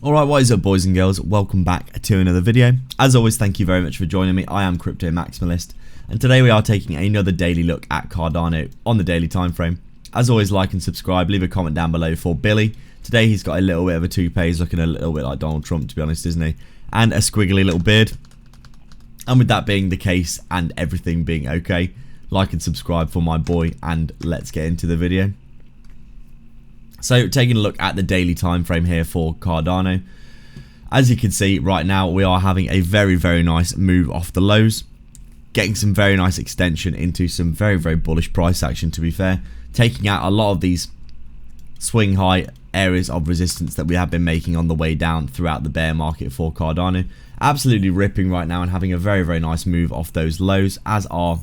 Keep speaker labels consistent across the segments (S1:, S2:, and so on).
S1: Alright, what is up boys and girls, welcome back to another video. As always, thank you very much for joining me. I am Crypto Maximalist, and today we are taking another daily look at Cardano on the daily time frame. As always, like and subscribe, leave a comment down below for Billy. Today he's got a little bit of a toupee, he's looking a little bit like Donald Trump to be honest, isn't he? And a squiggly little beard. And with that being the case and everything being okay, like and subscribe for my boy, and let's get into the video. So taking a look at the daily time frame here for Cardano, as you can see right now we are having a very nice move off the lows, getting some very nice extension into some very bullish price action, to be fair, taking out a lot of these swing high areas of resistance that we have been making on the way down throughout the bear market for Cardano. Absolutely ripping right now and having a very nice move off those lows, as are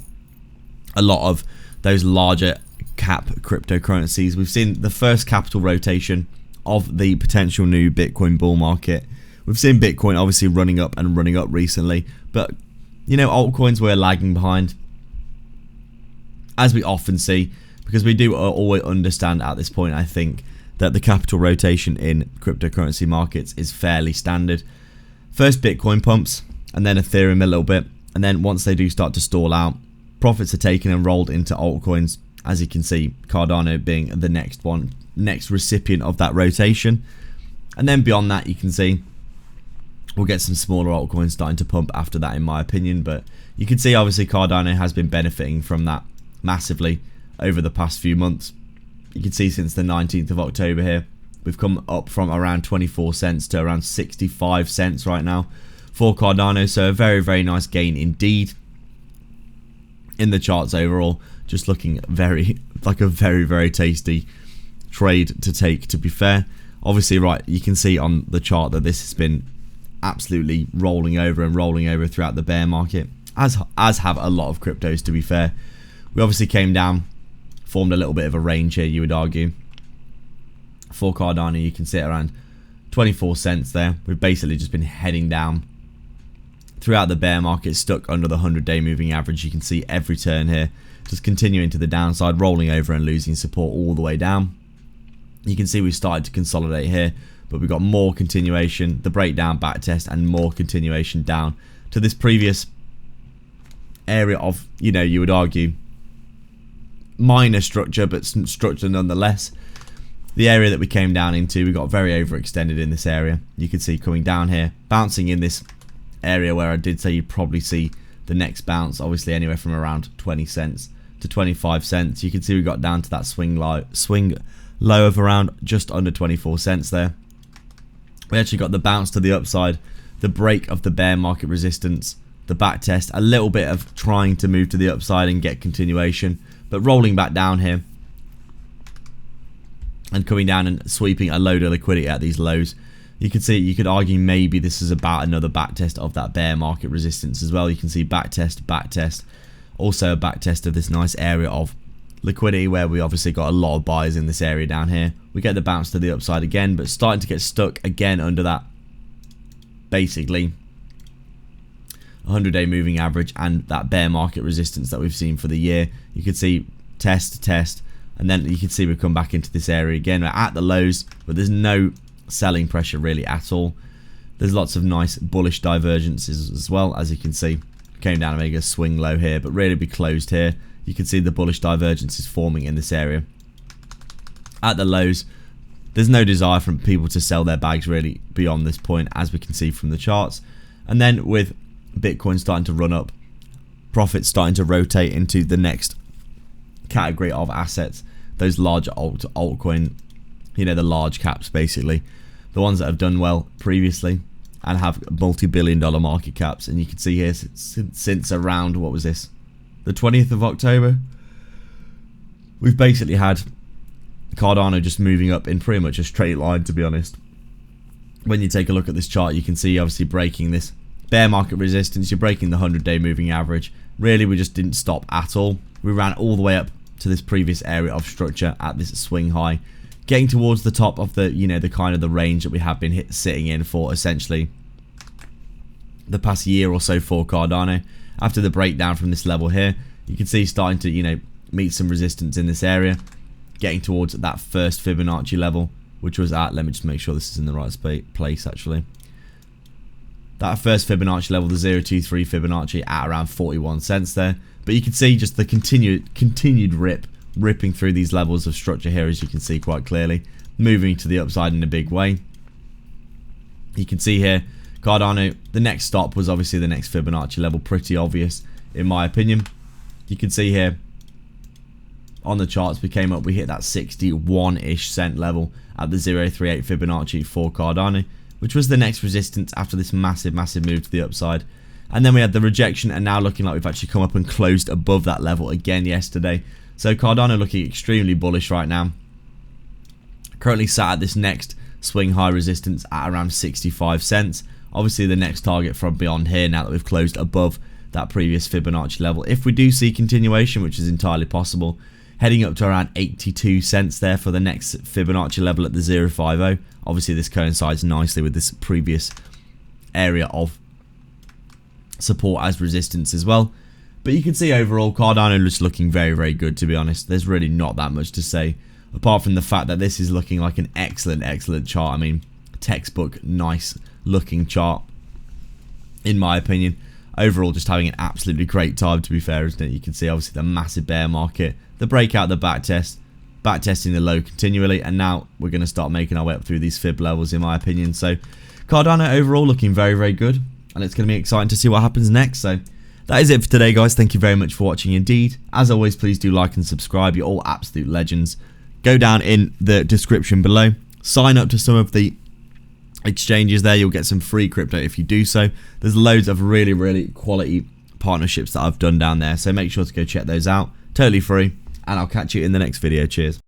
S1: a lot of those larger cap cryptocurrencies. We've seen the first capital rotation of the potential new Bitcoin bull market. We've seen Bitcoin obviously running up recently, but you know, altcoins were lagging behind, as we often see, because we do always understand at this point, I think, that the capital rotation in cryptocurrency markets is fairly standard. First Bitcoin pumps, and then Ethereum a little bit, and then once they do start to stall out, profits are taken and rolled into altcoins. As you can see, Cardano being the next recipient of that rotation. And then beyond that, you can see we'll get some smaller altcoins starting to pump after that, in my opinion. But you can see obviously Cardano has been benefiting from that massively over the past few months. You can see since the 19th of October here, we've come up from around 24 cents to around 65 cents right now for Cardano. So a very nice gain indeed in the charts overall. Just looking like a very tasty trade to take, to be fair. Obviously, right, you can see on the chart that this has been absolutely rolling over throughout the bear market, as have a lot of cryptos, to be fair. We obviously came down, formed a little bit of a range here, you would argue. For Cardano, you can see it around 24 cents there. We've basically just been heading down throughout the bear market, stuck under the 100-day moving average. You can see every turn here just continuing to the downside, rolling over and losing support all the way down. You can see we started to consolidate here, but we've got more continuation, the breakdown, back test, and more continuation down to this previous area of, you know, you would argue minor structure, but some structure nonetheless. The area that we came down into, we got very overextended in this area. You can see coming down here, bouncing in this area where I did say you'd probably see the next bounce, obviously anywhere from around 20 cents to 25 cents. You can see we got down to that swing low of around just under 24 cents there. We actually got the bounce to the upside, the break of the bear market resistance, the back test, a little bit of trying to move to the upside and get continuation, but rolling back down here and coming down and sweeping a load of liquidity at these lows. You can see, you could argue maybe this is about another back test of that bear market resistance as well. You can see back test, also a back test of this nice area of liquidity where we obviously got a lot of buyers in this area down here. We get the bounce to the upside again, but starting to get stuck again under that basically 100-day moving average and that bear market resistance that we've seen for the year. You can see test, and then you can see we come back into this area again. We're at the lows, but there's no selling pressure really at all. There's lots of nice bullish divergences as well, as you can see. Came down and make a swing low here, but really be closed here. You can see the bullish divergences forming in this area. At the lows, there's no desire from people to sell their bags really beyond this point, as we can see from the charts. And then with Bitcoin starting to run up, profits starting to rotate into the next category of assets, those larger altcoin, you know, the large caps basically, the ones that have done well previously and have multi-billion-dollar market caps. And you can see here since around, what was this, the 20th of October, we've basically had Cardano just moving up in pretty much a straight line, to be honest. When you take a look at this chart, you can see obviously breaking this bear market resistance, you're breaking the 100-day moving average. Really, we just didn't stop at all. We ran all the way up to this previous area of structure at this swing high, getting towards the top of the, you know, the kind of the range that we have been sitting in for essentially the past year or so for Cardano. After the breakdown from this level here, you can see starting to, you know, meet some resistance in this area, getting towards that first Fibonacci level, which was at, let me just make sure this is in the right place actually. That first Fibonacci level, the 023 Fibonacci at around 41 cents there. But you can see just the continued ripping through these levels of structure here, as you can see quite clearly, moving to the upside in a big way. You can see here, Cardano, the next stop was obviously the next Fibonacci level, pretty obvious in my opinion. You can see here on the charts we hit that 61-ish cent level at the 038 Fibonacci for Cardano, which was the next resistance after this massive move to the upside. And then we had the rejection, and now looking like we've actually come up and closed above that level again yesterday. So Cardano looking extremely bullish right now. Currently sat at this next swing high resistance at around 65 cents. Obviously the next target from beyond here, now that we've closed above that previous Fibonacci level. If we do see continuation, which is entirely possible, heading up to around 82 cents there for the next Fibonacci level at the 050. Obviously this coincides nicely with this previous area of support as resistance as well. But you can see overall Cardano is looking very good, to be honest. There's really not that much to say apart from the fact that this is looking like an excellent chart. I mean, textbook nice looking chart in my opinion. Overall just having an absolutely great time, to be fair, isn't it? You can see obviously the massive bear market, the breakout, the back test, back testing the low continually, and now we're going to start making our way up through these fib levels in my opinion. So Cardano overall looking very good, and it's going to be exciting to see what happens next. So that is it for today, guys. Thank you very much for watching indeed. As always, please do like and subscribe. You're all absolute legends. Go down in the description below, sign up to some of the exchanges there. You'll get some free crypto if you do so. There's loads of really quality partnerships that I've done down there, so make sure to go check those out. Totally free, and I'll catch you in the next video. Cheers.